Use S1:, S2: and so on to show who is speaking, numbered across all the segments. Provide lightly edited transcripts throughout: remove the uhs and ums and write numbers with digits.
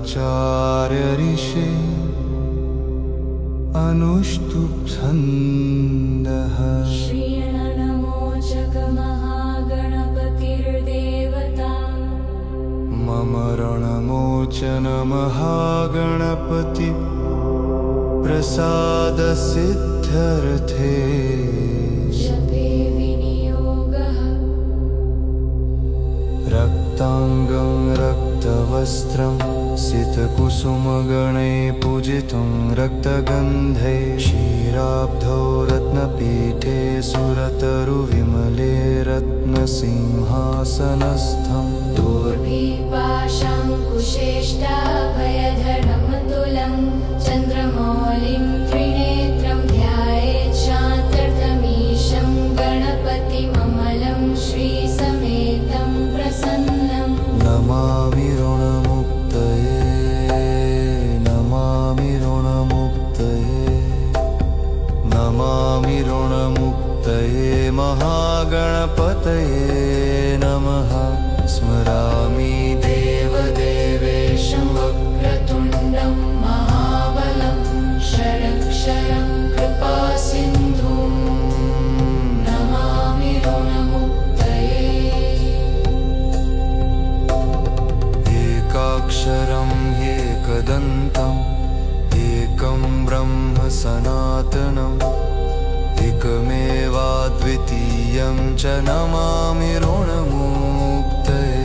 S1: आचार्य ऋषे अनुष्टुप्छन्दः
S2: श्रीयणनमोचक महागणपतिर्देवता
S1: मम रणमोचन महागणपति प्रसादसिद्ध्यर्थे
S2: जपे विनियोगः
S1: रक्ताङ्गं रक्तवस्त्रं सितकुसुमगणैः पूजितं रक्तगन्धे क्षीराब्धौ रत्नपीठे सुरतरुविमले रत्नसिंहासनस्थं
S2: दूर्भिपाशाङ्कुशेष्टाभयधरं तुलं चन्द्रमौलिं त्रिनेत्रं ध्यायेत् शान्त्यर्थमीशं गणपतिममलं श्रीसमेतं प्रसन्नम्
S1: नमामि ऋणमुक्तये नमामि ऋणमुक्तये नमामि ऋणमुक्तये महागणपतये नमः स्मरामि देवदेवेशं
S2: वक्रतुण्डं महाबलं षडक्षरं कृपासिन्धुं नमामि ऋणमुक्तये
S1: एकाक्षरं एकदन्तम् एकं ब्रह्म सनातनम् एकमेवाद्वितीयं च नमामि ऋणमुक्तये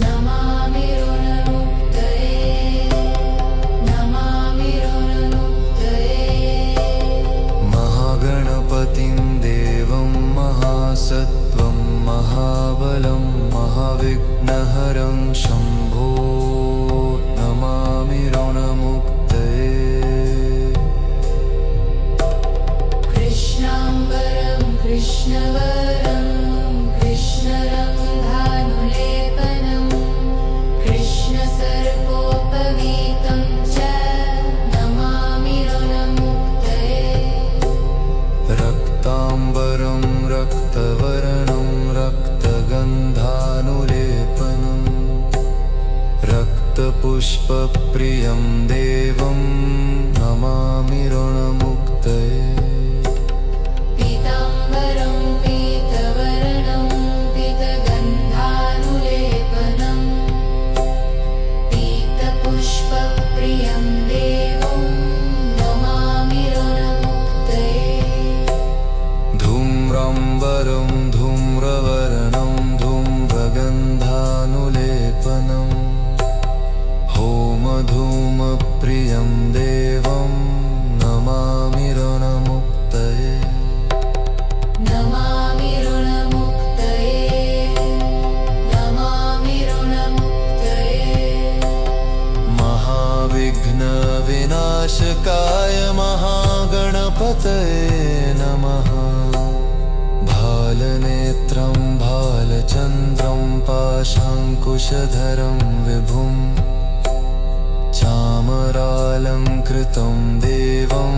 S2: नमामि ऋणमुक्तये नमामि ऋणमुक्तये
S1: महागणपतिं देवं महासत्त्वं महाबलं महाविघ्नहरं शम्भो नमामि ऋणमुक्तये
S2: कृष्णाम्बरं कृष्णवरं कृष्णरन्ध्रानुलेपनं कृष्णसर्पोपवीतं च नमामि ऋणमुक्तये
S1: रक्ताम्बरं रक्तवर्णं रक्तगन्धानुलेपनं रक्तपुष्पप्रियं देवं नमामि ऋणमुक्तये
S2: पीताम्बरं पीतवर्णं पीतगन्धानुलेपनं पीतपुष्पप्रियं देवं नमामि ऋणमुक्तये
S1: धूम्राम्बरं धूम्रवर्णं धूम्रगन्धानुलेपनं होमधूमप्रियं देवं नमामि ऋणमुक्तये
S2: नमामि ऋणमुक्तये नमामि ऋणमुक्तये
S1: महाविघ्नविनाशकाय महागणपतये नमः भालनेत्रं भालचन्द्रं पाशाङ्कुशधरं विभुं चामरालङ्कृतं देवं